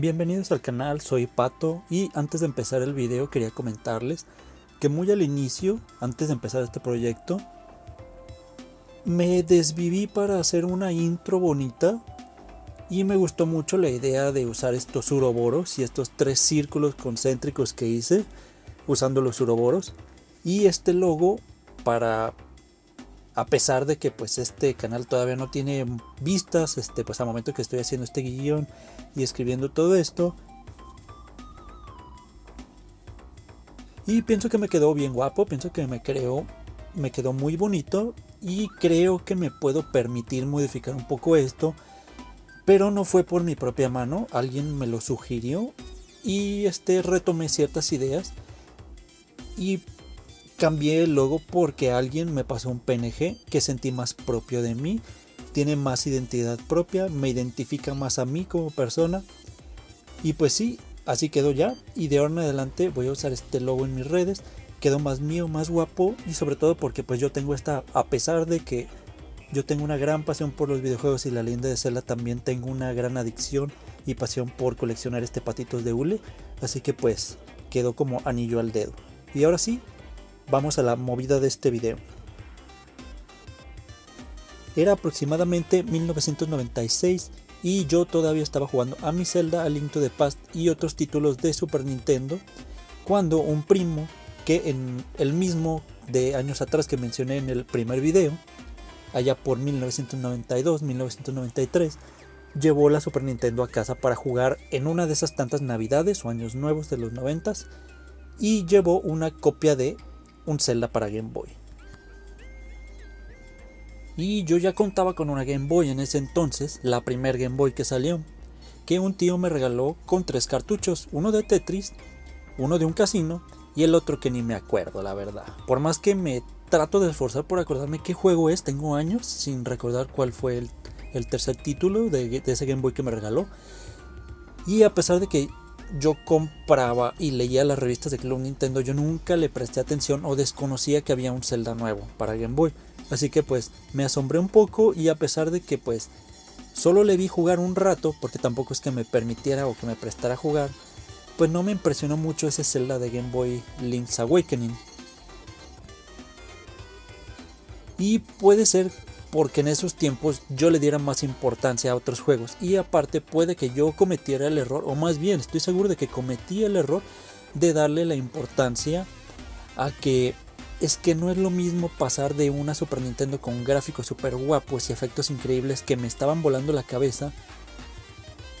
Bienvenidos al canal, soy Pato y antes de empezar el video quería comentarles que muy al inicio, antes de empezar este proyecto, me desviví para hacer una intro bonita y me gustó mucho la idea de usar estos uroboros y estos 3 círculos concéntricos que hice usando los uroboros y este logo para... A pesar de que pues este canal todavía no tiene vistas, pues al momento que estoy haciendo este guión y escribiendo todo esto, y pienso que me quedó bien guapo, pienso que me quedó muy bonito y creo que me puedo permitir modificar un poco esto, pero no fue por mi propia mano, alguien me lo sugirió y retomé ciertas ideas y cambié el logo porque alguien me pasó un PNG que sentí más propio de mí, tiene más identidad propia, me identifica más a mí como persona y pues sí, así quedó ya y de ahora en adelante voy a usar este logo en mis redes, quedó más mío, más guapo y sobre todo porque pues yo tengo a pesar de que yo tengo una gran pasión por los videojuegos y la leyenda de Zelda, también tengo una gran adicción y pasión por coleccionar patitos de hule, así que pues quedó como anillo al dedo. Y ahora sí, vamos a la movida de este video. Era aproximadamente 1996 y yo todavía estaba jugando a mi Zelda, a Link to the Past y otros títulos de Super Nintendo, cuando un primo, que en el mismo de años atrás que mencioné en el primer video, allá por 1992-1993, llevó la Super Nintendo a casa para jugar en una de esas tantas navidades o años nuevos de los 90s y llevó una copia de un Zelda para Game Boy. Y yo ya contaba con una Game Boy en ese entonces, la primer Game Boy que salió, que un tío me regaló con 3 cartuchos, uno de Tetris, uno de un casino y el otro que ni me acuerdo, la verdad. Por más que me trato de esforzar por acordarme qué juego es, tengo años sin recordar cuál fue el tercer título de ese Game Boy que me regaló. Y a pesar de que yo compraba y leía las revistas de Club Nintendo, yo nunca le presté atención o desconocía que había un Zelda nuevo para Game Boy. Así que pues me asombré un poco y a pesar de que pues solo le vi jugar un rato, porque tampoco es que me permitiera o que me prestara a jugar, pues no me impresionó mucho ese Zelda de Game Boy Link's Awakening. Y puede ser porque en esos tiempos yo le diera más importancia a otros juegos y aparte puede que yo cometiera el error, o más bien estoy seguro de que cometí el error de darle la importancia a que es que no es lo mismo pasar de una Super Nintendo con gráficos super guapos y efectos increíbles que me estaban volando la cabeza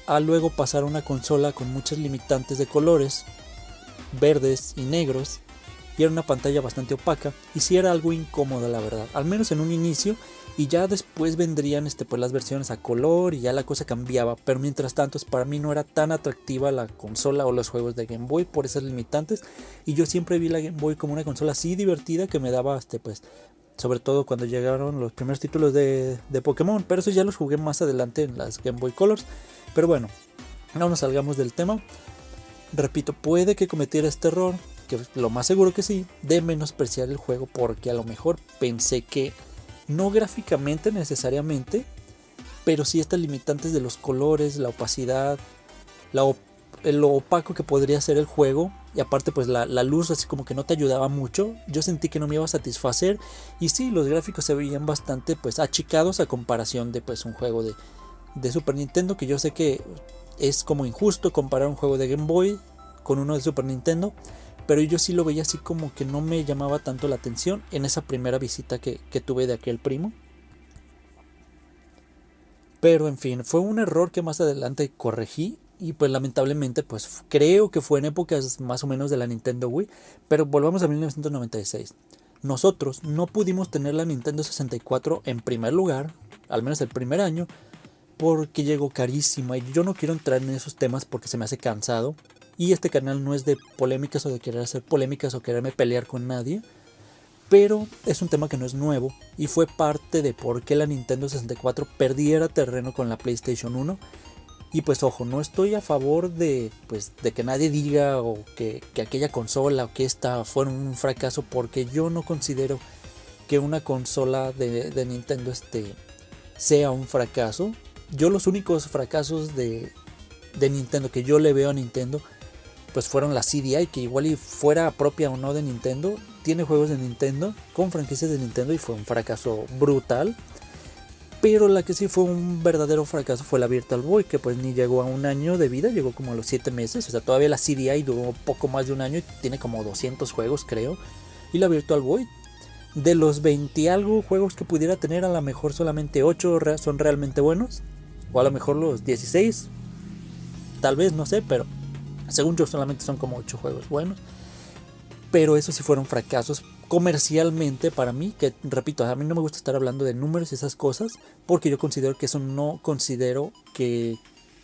a luego pasar a una consola con muchas limitantes de colores verdes y negros y era una pantalla bastante opaca y sí era algo incómoda, la verdad, al menos en un inicio, y ya después vendrían pues las versiones a color y ya la cosa cambiaba, pero mientras tanto para mí no era tan atractiva la consola o los juegos de Game Boy por esas limitantes y yo siempre vi la Game Boy como una consola así divertida que me daba pues sobre todo cuando llegaron los primeros títulos de Pokémon, pero eso ya los jugué más adelante en las Game Boy Colors. Pero bueno, no nos salgamos del tema. Repito, puede que cometiera este error, que lo más seguro que sí, de menospreciar el juego porque a lo mejor pensé que no gráficamente necesariamente, pero sí estas limitantes de los colores, la opacidad, lo opaco que podría ser el juego y aparte pues la luz así como que no te ayudaba mucho, yo sentí que no me iba a satisfacer y sí, los gráficos se veían bastante pues achicados a comparación de pues un juego de Super Nintendo, que yo sé que es como injusto comparar un juego de Game Boy con uno de Super Nintendo, pero yo sí lo veía así como que no me llamaba tanto la atención en esa primera visita que tuve de aquel primo. Pero en fin, fue un error que más adelante corregí y pues lamentablemente pues creo que fue en épocas más o menos de la Nintendo Wii, pero volvamos a 1996. Nosotros no pudimos tener la Nintendo 64 en primer lugar, al menos el primer año, porque llegó carísima y yo no quiero entrar en esos temas porque se me hace cansado y este canal no es de polémicas o de querer hacer polémicas o quererme pelear con nadie, pero es un tema que no es nuevo y fue parte de por qué la Nintendo 64 perdiera terreno con la PlayStation 1 y pues ojo, no estoy a favor de que nadie diga o que aquella consola o que esta fuera un fracaso, porque yo no considero que una consola de Nintendo sea un fracaso. Yo los únicos fracasos de de Nintendo que yo le veo a Nintendo, pues fueron la CDI, que igual y fuera propia o no de Nintendo, tiene juegos de Nintendo con franquicias de Nintendo y fue un fracaso brutal. Pero la que sí fue un verdadero fracaso fue la Virtual Boy, que pues ni llegó a un año de vida, llegó como a los 7 meses. O sea, todavía la CDI duró poco más de un año y tiene como 200 juegos, creo. Y la Virtual Boy, de los 20 y algo juegos que pudiera tener, a lo mejor solamente 8 son realmente buenos. O a lo mejor los 16, tal vez, no sé, pero según yo solamente son como 8 juegos buenos. Pero esos sí fueron fracasos comercialmente para mí, que repito, a mí no me gusta estar hablando de números y esas cosas, porque yo considero que eso no considero que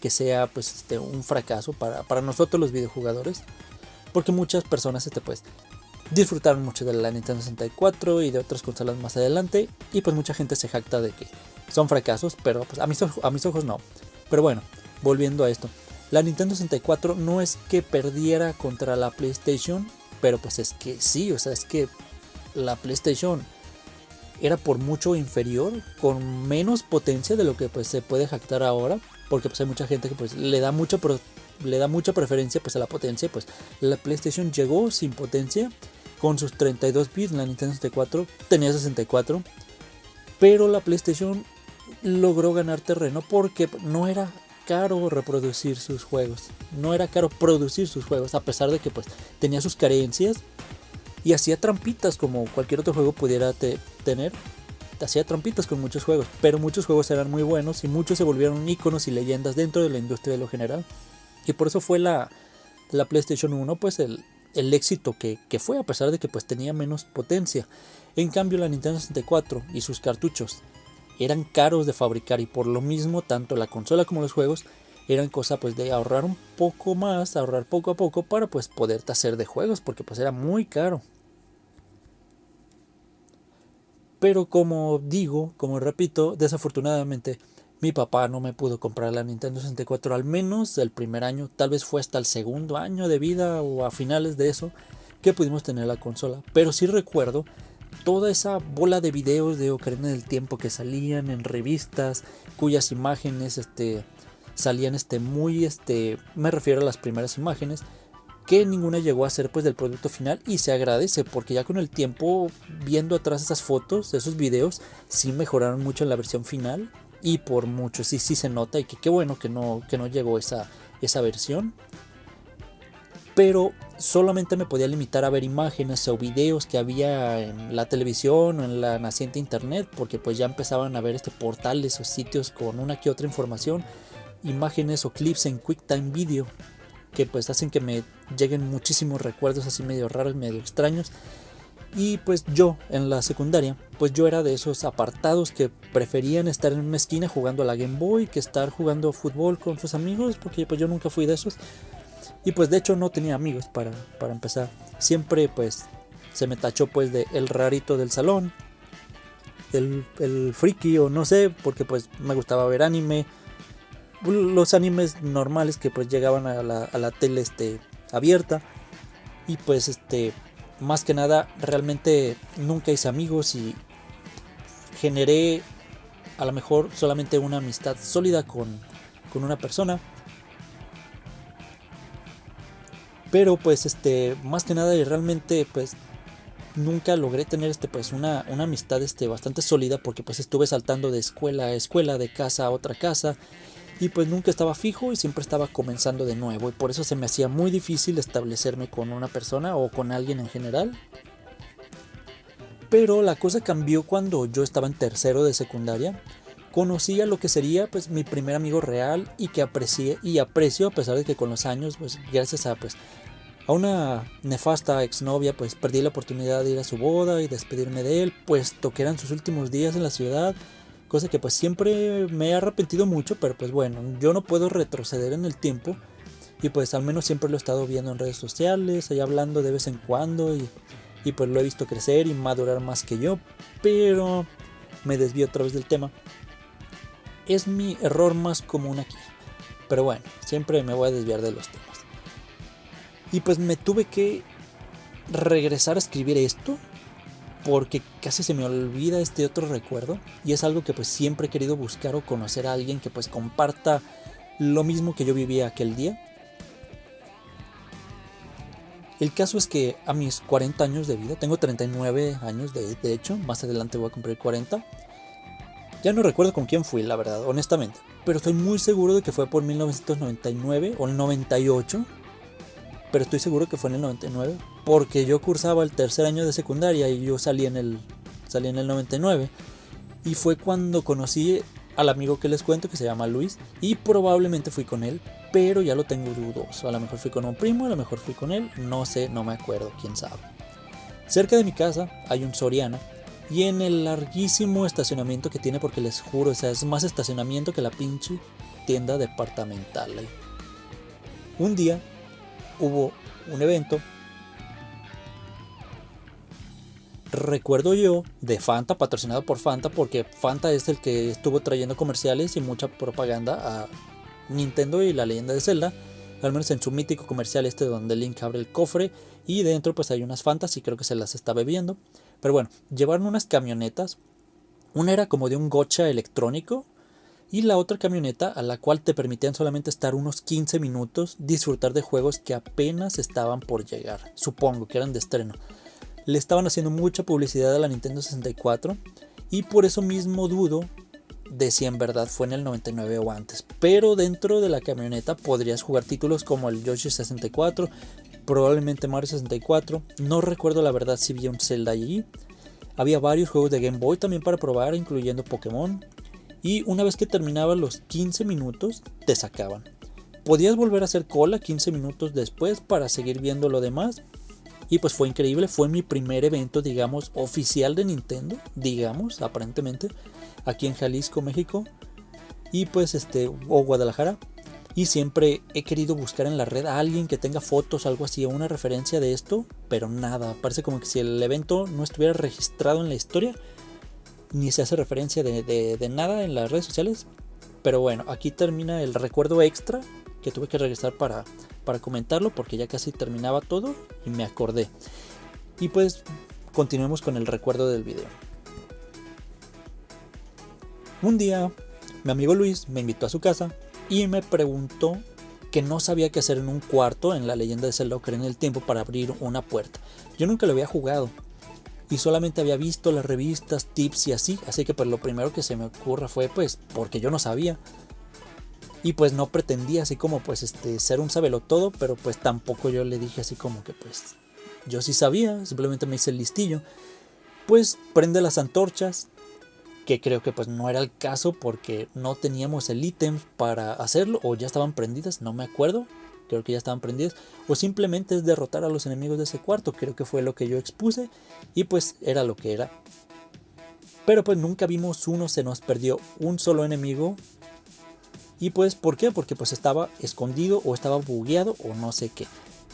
sea pues un fracaso para nosotros los videojugadores, porque muchas personas pues disfrutaron mucho de la Nintendo 64 y de otras consolas más adelante, y pues mucha gente se jacta de que son fracasos, pero pues a mis ojos no. Pero bueno, volviendo a esto, la Nintendo 64 no es que perdiera contra la PlayStation, pero pues es que sí, o sea, es que la PlayStation era por mucho inferior, con menos potencia de lo que pues se puede jactar ahora, porque pues hay mucha gente que pues le da mucha preferencia pues a la potencia. Pues la PlayStation llegó sin potencia con sus 32 bits, la Nintendo 64 tenía 64, pero la PlayStation logró ganar terreno porque no era caro reproducir sus juegos, no era caro producir sus juegos, a pesar de que pues tenía sus carencias y hacía trampitas como cualquier otro juego pudiera tener. Hacía trampitas con muchos juegos, pero muchos juegos eran muy buenos y muchos se volvieron íconos y leyendas dentro de la industria de lo general. Y por eso fue la PlayStation 1 pues el éxito que fue, a pesar de que pues tenía menos potencia. En cambio la Nintendo 64 y sus cartuchos eran caros de fabricar, y por lo mismo tanto la consola como los juegos eran cosa pues de ahorrar un poco más, ahorrar poco a poco para pues poderte hacer de juegos, porque pues era muy caro. Pero como repito, desafortunadamente mi papá no me pudo comprar la Nintendo 64, al menos el primer año. Tal vez fue hasta el segundo año de vida o a finales de eso que pudimos tener la consola. Pero sí recuerdo toda esa bola de videos de Ocarina del Tiempo que salían en revistas, cuyas imágenes salían muy me refiero a las primeras imágenes, que ninguna llegó a ser pues del producto final, y se agradece porque ya con el tiempo, viendo atrás esas fotos, esos videos, sí mejoraron mucho en la versión final, y por mucho sí se nota, y que qué bueno que no llegó esa versión. Pero solamente me podía limitar a ver imágenes o videos que había en la televisión o en la naciente internet, porque pues ya empezaban a ver portales o sitios con una que otra información, imágenes o clips en QuickTime Video, que pues hacen que me lleguen muchísimos recuerdos así medio raros, medio extraños. Y pues yo en la secundaria, pues yo era de esos apartados que preferían estar en una esquina jugando a la Game Boy que estar jugando fútbol con sus amigos, porque pues yo nunca fui de esos. Y pues de hecho no tenía amigos para empezar. Siempre pues se me tachó pues de el rarito del salón, el friki o no sé, porque pues me gustaba ver anime, los animes normales que pues llegaban a la tele abierta. Y pues más que nada realmente nunca hice amigos y generé a lo mejor solamente una amistad sólida con una persona. Pero pues más que nada y realmente pues nunca logré tener pues una amistad bastante sólida, porque pues estuve saltando de escuela a escuela, de casa a otra casa, y pues nunca estaba fijo y siempre estaba comenzando de nuevo, y por eso se me hacía muy difícil establecerme con una persona o con alguien en general. Pero la cosa cambió cuando yo estaba en tercero de secundaria. Conocí a lo que sería pues mi primer amigo real, y que aprecié y aprecio, a pesar de que con los años pues gracias a una nefasta exnovia pues perdí la oportunidad de ir a su boda y despedirme de él, puesto que eran sus últimos días en la ciudad, cosa que pues siempre me he arrepentido mucho. Pero pues bueno, yo no puedo retroceder en el tiempo, y pues al menos siempre lo he estado viendo en redes sociales, ahí hablando de vez en cuando, y pues lo he visto crecer y madurar más que yo. Pero me desvío otra vez del tema. Es mi error más común aquí, pero bueno, siempre me voy a desviar de los temas. Y pues me tuve que regresar a escribir esto, porque casi se me olvida otro recuerdo, y es algo que pues siempre he querido buscar o conocer a alguien que pues comparta lo mismo que yo vivía aquel día. El caso es que a mis 40 años de vida, tengo 39 años de hecho, más adelante voy a cumplir 40. Ya no recuerdo con quién fui, la verdad, honestamente, pero estoy muy seguro de que fue por 1999 o el 98, pero estoy seguro que fue en el 99, porque yo cursaba el tercer año de secundaria y yo salí en el 99, y fue cuando conocí al amigo que les cuento, que se llama Luis, y probablemente fui con él, pero ya lo tengo dudoso. A lo mejor fui con un primo, a lo mejor fui con él, no sé, no me acuerdo, quién sabe. Cerca de mi casa hay un Soriana, y en el larguísimo estacionamiento que tiene, porque les juro, o sea, es más estacionamiento que la pinche tienda departamental. Un día hubo un evento, recuerdo yo, de Fanta, patrocinado por Fanta, porque Fanta es el que estuvo trayendo comerciales y mucha propaganda a Nintendo y la leyenda de Zelda, al menos en su mítico comercial donde Link abre el cofre y dentro pues hay unas Fantas y creo que se las está bebiendo. Pero bueno, llevaron unas camionetas, una era como de un gocha electrónico y la otra camioneta a la cual te permitían solamente estar unos 15 minutos, disfrutar de juegos que apenas estaban por llegar, supongo que eran de estreno. Le estaban haciendo mucha publicidad a la Nintendo 64 y por eso mismo dudo de si en verdad fue en el 99 o antes, pero dentro de la camioneta podrías jugar títulos como el Yoshi 64, probablemente Mario 64, no recuerdo la verdad si vi un Zelda allí. Había varios juegos de Game Boy también para probar, incluyendo Pokémon, y una vez que terminaban los 15 minutos te sacaban. Podías volver a hacer cola 15 minutos después para seguir viendo lo demás. Y pues fue increíble, fue mi primer evento, digamos, oficial de Nintendo, digamos, aparentemente, aquí en Jalisco, México, y pues o Guadalajara. Y siempre he querido buscar en la red a alguien que tenga fotos, algo así, o una referencia de esto, pero nada, parece como que si el evento no estuviera registrado en la historia, ni se hace referencia de nada en las redes sociales. Pero bueno, aquí termina el recuerdo extra que tuve que regresar para comentarlo, porque ya casi terminaba todo y me acordé. Y pues continuemos con el recuerdo del video. Un día mi amigo Luis me invitó a su casa y me preguntó que no sabía qué hacer en un cuarto en la leyenda de Zelda Ocarina del Tiempo para abrir una puerta. Yo nunca lo había jugado y solamente había visto las revistas, tips y así que pues lo primero que se me ocurra fue pues porque yo no sabía. Y pues no pretendía así como pues ser un sabelotodo, pero pues tampoco yo le dije así como que pues yo sí sabía, simplemente me hice el listillo. Pues prende las antorchas, que creo que pues no era el caso porque no teníamos el ítem para hacerlo, o ya estaban prendidas, no me acuerdo, creo que ya estaban prendidas, o simplemente es derrotar a los enemigos de ese cuarto, creo que fue lo que yo expuse y pues era lo que era. Pero pues nunca vimos uno, se nos perdió un solo enemigo. Y pues, ¿por qué? Porque pues estaba escondido o estaba bugueado o no sé qué.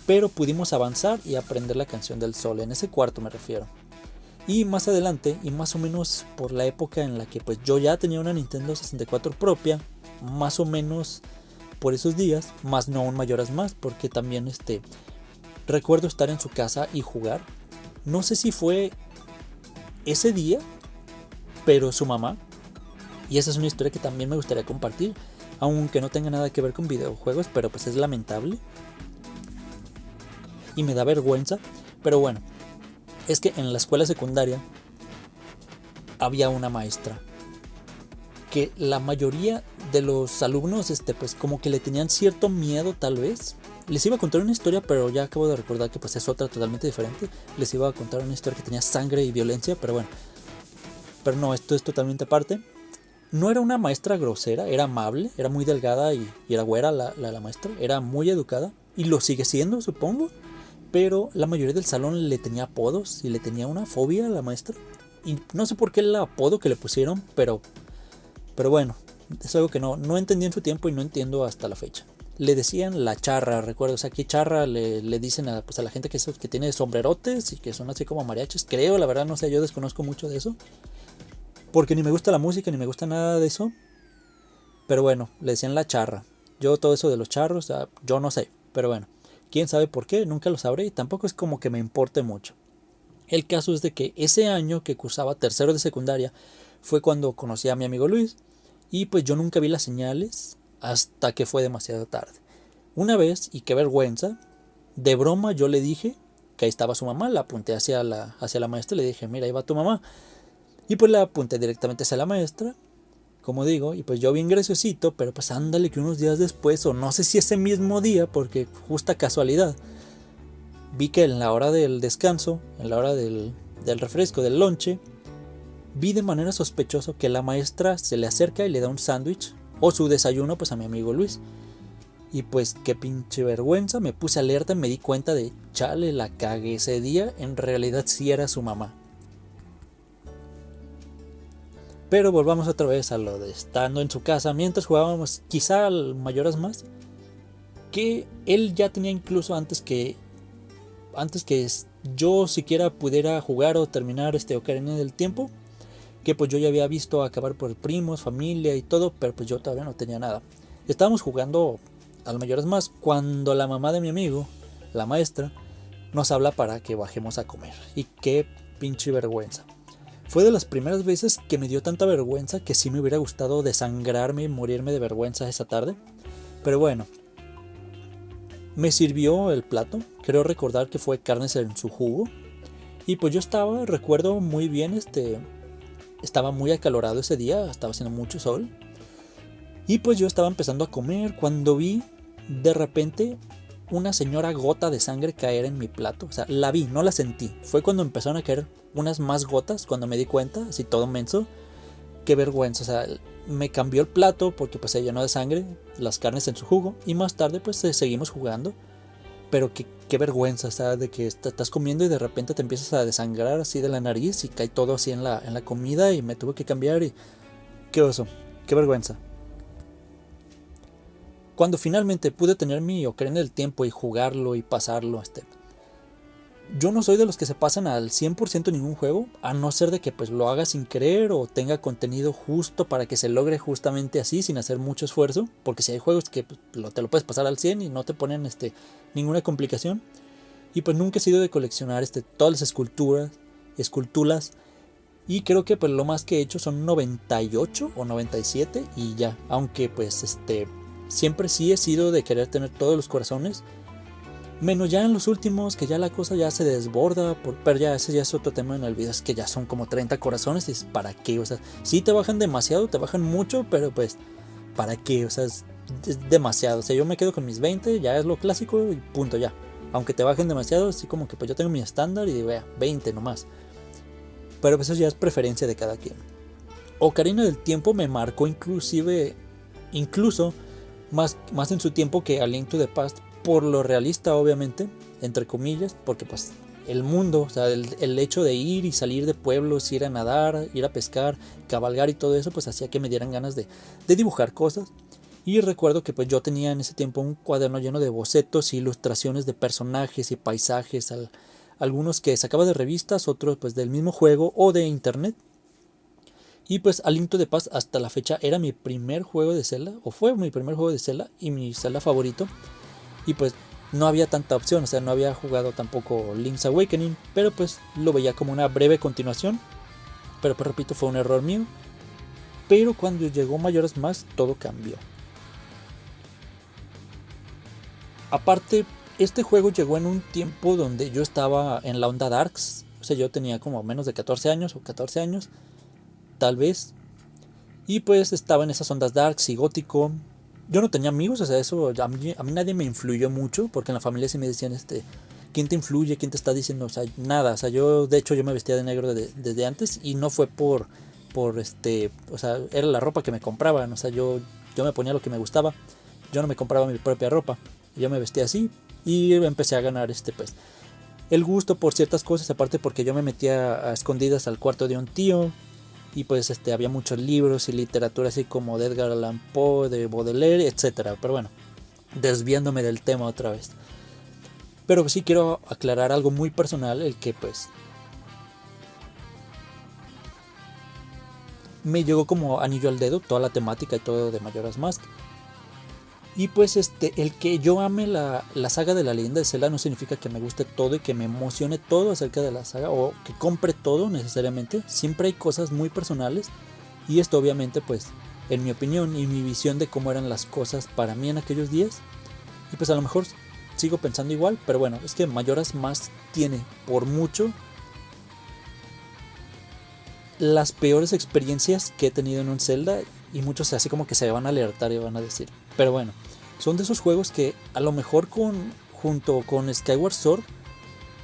Pero pudimos avanzar y aprender la canción del sol, en ese cuarto me refiero. Y más adelante, y más o menos por la época en la que pues yo ya tenía una Nintendo 64 propia, más o menos por esos días, más no aún mayores más, porque también recuerdo estar en su casa y jugar. No sé si fue ese día, pero su mamá, y esa es una historia que también me gustaría compartir, aunque no tenga nada que ver con videojuegos, pero pues es lamentable y me da vergüenza. Pero bueno, es que en la escuela secundaria había una maestra que la mayoría de los alumnos pues como que le tenían cierto miedo, tal vez. Les iba a contar una historia, pero ya acabo de recordar que pues es otra totalmente diferente. Les iba a contar una historia que tenía sangre y violencia, pero bueno, pero no, esto es totalmente aparte. No era una maestra grosera, era amable, era muy delgada y era güera la maestra, era muy educada y lo sigue siendo, supongo. Pero la mayoría del salón le tenía apodos y le tenía una fobia a la maestra. Y no sé por qué el apodo que le pusieron, pero bueno, es algo que no entendí en su tiempo y no entiendo hasta la fecha. Le decían la charra, recuerdo, o sea, aquí charra le dicen a la gente que tiene sombrerotes y que son así como mariachis, creo, la verdad no sé, yo desconozco mucho de eso. Porque ni me gusta la música, ni me gusta nada de eso. Pero bueno, le decían la charra. Yo todo eso de los charros, yo no sé. Pero bueno, quién sabe por qué, nunca lo sabré y tampoco es como que me importe mucho. El caso es de que ese año que cursaba tercero de secundaria fue cuando conocí a mi amigo Luis. Y pues yo nunca vi las señales hasta que fue demasiado tarde. Una vez, y qué vergüenza, de broma yo le dije que ahí estaba su mamá, la apunté hacia la maestra y le dije, mira, ahí va tu mamá. Y pues la apunté directamente hacia la maestra, como digo, y pues yo bien graciosito, pero pues ándale que unos días después, o no sé si ese mismo día, porque justa casualidad, vi que en la hora del descanso, en la hora del refresco, del lonche, vi de manera sospechosa que la maestra se le acerca y le da un sándwich o su desayuno pues a mi amigo Luis. Y pues qué pinche vergüenza, me puse alerta y me di cuenta de, chale, la cagué ese día, en realidad sí era su mamá. Pero volvamos otra vez a lo de estando en su casa mientras jugábamos quizá al Mayoras Más, que él ya tenía incluso antes que yo siquiera pudiera jugar o terminar Ocarina del Tiempo, que pues yo ya había visto acabar por primos, familia y todo, pero pues yo todavía no tenía nada. Estábamos jugando al Mayoras Más cuando la mamá de mi amigo, la maestra, nos habla para que bajemos a comer. Y qué pinche vergüenza. Fue de las primeras veces que me dio tanta vergüenza que sí me hubiera gustado desangrarme y morirme de vergüenza esa tarde. Pero bueno, me sirvió el plato, creo recordar que fue carnes en su jugo. Y pues yo recuerdo muy bien, estaba muy acalorado ese día, estaba haciendo mucho sol. Y pues yo estaba empezando a comer cuando vi de repente una señora gota de sangre caer en mi plato. O sea, la vi, no la sentí. Fue cuando empezaron a caer unas más gotas, cuando me di cuenta, así todo menso. Qué vergüenza, o sea, me cambió el plato porque pues se llenó de sangre, las carnes en su jugo. Y más tarde pues seguimos jugando. Pero qué vergüenza, o sea, de que estás comiendo y de repente te empiezas a desangrar así de la nariz y cae todo así en la comida y me tuve que cambiar y... qué oso, qué vergüenza. Cuando finalmente pude tener mi Ocarina del Tiempo y jugarlo y pasarlo, yo no soy de los que se pasan al 100% ningún juego, a no ser de que pues lo haga sin querer o tenga contenido justo para que se logre justamente así, sin hacer mucho esfuerzo, porque si hay juegos que pues, te lo puedes pasar al 100 y no te ponen ninguna complicación. Y pues nunca he sido de coleccionar todas las esculturas, y creo que pues lo más que he hecho son 98 o 97 y ya, aunque pues siempre sí he sido de querer tener todos los corazones, menos ya en los últimos, que ya la cosa ya se desborda, pero ya ese ya es otro tema en el video, es que ya son como 30 corazones y es para qué, o sea, sí te bajan demasiado, te bajan mucho, pero pues para qué, o sea, es demasiado, o sea, yo me quedo con mis 20, ya es lo clásico y punto ya, aunque te bajen demasiado, así como que pues yo tengo mi estándar y digo, 20 nomás, pero pues eso ya es preferencia de cada quien. Ocarina del Tiempo me marcó incluso más en su tiempo que A Link to the Past, por lo realista obviamente, entre comillas, porque pues el mundo, o sea, el hecho de ir y salir de pueblos, ir a nadar, ir a pescar, cabalgar y todo eso, pues hacía que me dieran ganas de dibujar cosas. Y recuerdo que pues yo tenía en ese tiempo un cuaderno lleno de bocetos e ilustraciones de personajes y paisajes, algunos que sacaba de revistas, otros pues del mismo juego o de internet. Y pues A Link to the Past hasta la fecha era mi primer juego de Zelda, o fue mi primer juego de Zelda y mi Zelda favorito. Y pues no había tanta opción, o sea, no había jugado tampoco Link's Awakening, pero pues lo veía como una breve continuación. Pero pues repito, fue un error mío. Pero cuando llegó Majora's Mask todo cambió. Aparte, este juego llegó en un tiempo donde yo estaba en la onda Darks. O sea, yo tenía como menos de 14 años o 14 años, tal vez. Y pues estaba en esas ondas Darks y gótico. Yo no tenía amigos, o sea, eso a mí nadie me influyó mucho, porque en la familia sí me decían, ¿quién te influye? ¿Quién te está diciendo? O sea, nada, o sea, de hecho yo me vestía de negro desde antes y no fue por o sea, era la ropa que me compraban, o sea, yo me ponía lo que me gustaba, yo no me compraba mi propia ropa, yo me vestía así y empecé a ganar pues el gusto por ciertas cosas, aparte porque yo me metía a escondidas al cuarto de un tío. Y pues había muchos libros y literatura así como de Edgar Allan Poe, de Baudelaire, etcétera. Pero bueno, desviándome del tema otra vez. Pero sí quiero aclarar algo muy personal, el que pues me llegó como anillo al dedo toda la temática y todo de Majora's Mask. Y pues el que yo ame la saga de la leyenda de Zelda no significa que me guste todo y que me emocione todo acerca de la saga o que compre todo necesariamente. Siempre hay cosas muy personales y esto obviamente pues en mi opinión y mi visión de cómo eran las cosas para mí en aquellos días. Y pues a lo mejor sigo pensando igual, pero bueno, es que Majora's Mask tiene por mucho las peores experiencias que he tenido en un Zelda, y muchos así como que se van a alertar y van a decir, pero bueno, son de esos juegos que a lo mejor junto con Skyward Sword,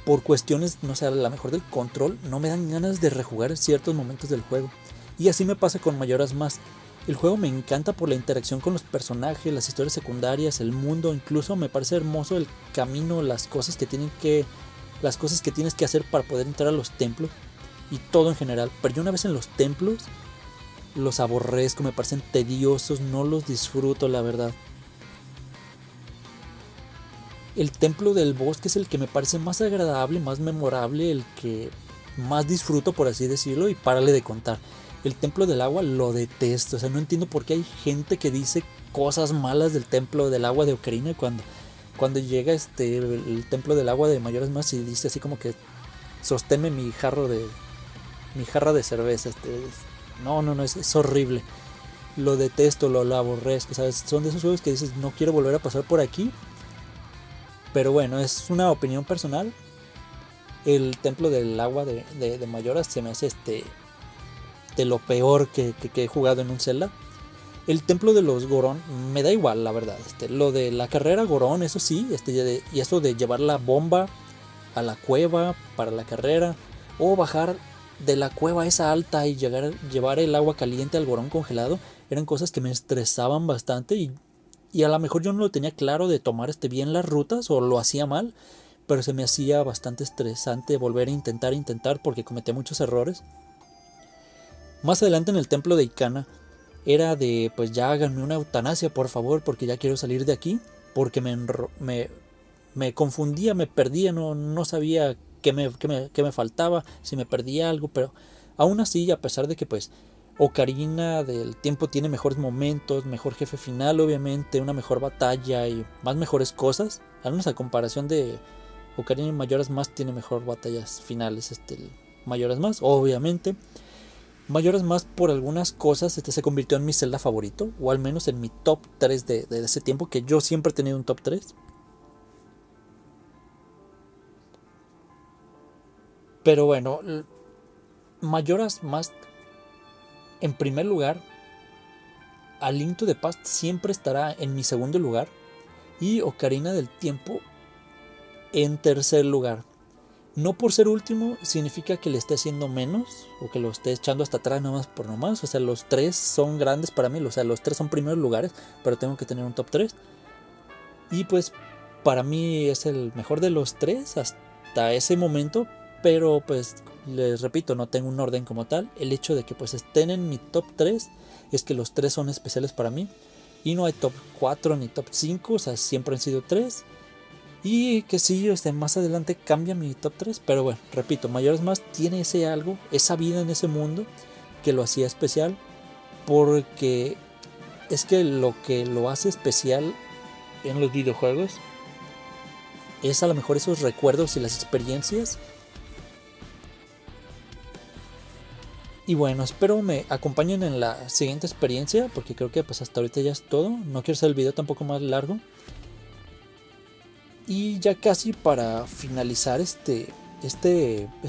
por cuestiones, no sé, a lo mejor del control, no me dan ganas de rejugar ciertos momentos del juego. Y así me pasa con Majora's Mask. El juego me encanta por la interacción con los personajes, las historias secundarias, el mundo, incluso me parece hermoso el camino, las cosas que tienes que hacer para poder entrar a los templos y todo en general. Pero yo una vez en los templos los aborrezco, me parecen tediosos, no los disfruto, la verdad. El templo del bosque es el que me parece más agradable, más memorable, el que más disfruto, por así decirlo, y párale de contar. El templo del agua lo detesto, o sea, no entiendo por qué hay gente que dice cosas malas del templo del agua de Ocarina cuando llega el templo del agua de Majora's Mask y dice así como que sosténme mi jarra de cerveza, no, es horrible. Lo detesto, lo aborrezco, ¿sabes? Son de esos juegos que dices, no quiero volver a pasar por aquí. Pero bueno, es una opinión personal. El templo del agua de Majora's se me hace de lo peor que he jugado en un Zelda. El templo de los Goron me da igual, la verdad. Lo de la carrera Goron, eso sí, y eso de llevar la bomba a la cueva para la carrera, o bajar de la cueva esa alta y llevar el agua caliente al Goron congelado, eran cosas que me estresaban bastante, y a lo mejor yo no lo tenía claro de tomar bien las rutas o lo hacía mal, pero se me hacía bastante estresante volver a intentar porque cometía muchos errores. Más adelante en el templo de Ikana era de, pues ya háganme una eutanasia por favor, porque ya quiero salir de aquí, porque me confundía, me perdía, no sabía qué me faltaba, si me perdía algo, pero aún así, a pesar de que pues Ocarina del Tiempo tiene mejores momentos, mejor jefe final obviamente, una mejor batalla y más mejores cosas, al menos a comparación de Ocarina y Majora's Mask tiene mejor batallas finales, Majora's Mask obviamente. Majora's Mask por algunas cosas se convirtió en mi Zelda favorito, o al menos en mi top 3 de ese tiempo, que yo siempre he tenido un top 3. Pero bueno, Majora's Mask en primer lugar, A Link to the Past siempre estará en mi segundo lugar y Ocarina del Tiempo en tercer lugar. No por ser último significa que le esté haciendo menos o que lo esté echando hasta atrás nomás por nomás. O sea, los tres son grandes para mí. O sea, los tres son primeros lugares, pero tengo que tener un top 3. Y pues para mí es el mejor de los tres hasta ese momento. Pero pues les repito, no tengo un orden como tal. El hecho de que pues estén en mi top 3 es que los tres son especiales para mí. Y no hay top 4 ni top 5. O sea, siempre han sido 3. Y que sí, más adelante cambia mi top 3. Pero bueno, repito, Majora's Mask tiene ese algo, esa vida en ese mundo que lo hacía especial. Porque es que lo hace especial en los videojuegos es a lo mejor esos recuerdos y las experiencias. Y bueno, espero me acompañen en la siguiente experiencia, porque creo que pues hasta ahorita ya es todo. No quiero hacer el video tampoco más largo. Y ya casi para finalizar este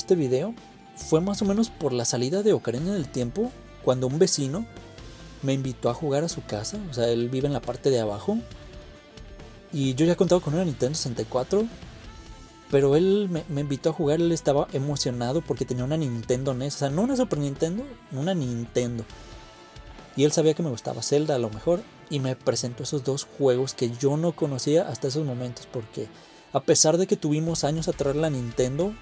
video, fue más o menos por la salida de Ocarina del Tiempo, cuando un vecino me invitó a jugar a su casa. O sea, él vive en la parte de abajo. Y yo ya contaba con una Nintendo 64. Pero él me invitó a jugar, él estaba emocionado porque tenía una Nintendo NES. O sea, no una Super Nintendo, una Nintendo. Y él sabía que me gustaba Zelda a lo mejor. Y me presentó esos dos juegos que yo no conocía hasta esos momentos. Porque a pesar de que tuvimos años a traer la Nintendo,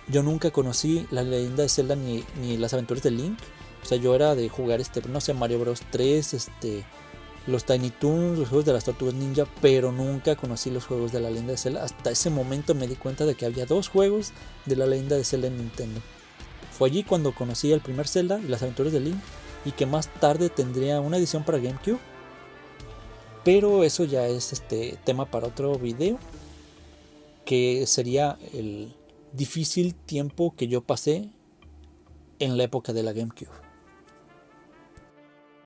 yo nunca conocí la leyenda de Zelda ni las aventuras de Link. O sea, yo era de jugar no sé, Mario Bros 3, los Tiny Toons, los juegos de las Tortugas Ninja, pero nunca conocí los juegos de la leyenda de Zelda. Hasta ese momento me di cuenta de que había dos juegos de la leyenda de Zelda en Nintendo. Fue allí cuando conocí el primer Zelda y las aventuras de Link, y que más tarde tendría una edición para GameCube. Pero eso ya es tema para otro video, que sería el difícil tiempo que yo pasé en la época de la GameCube.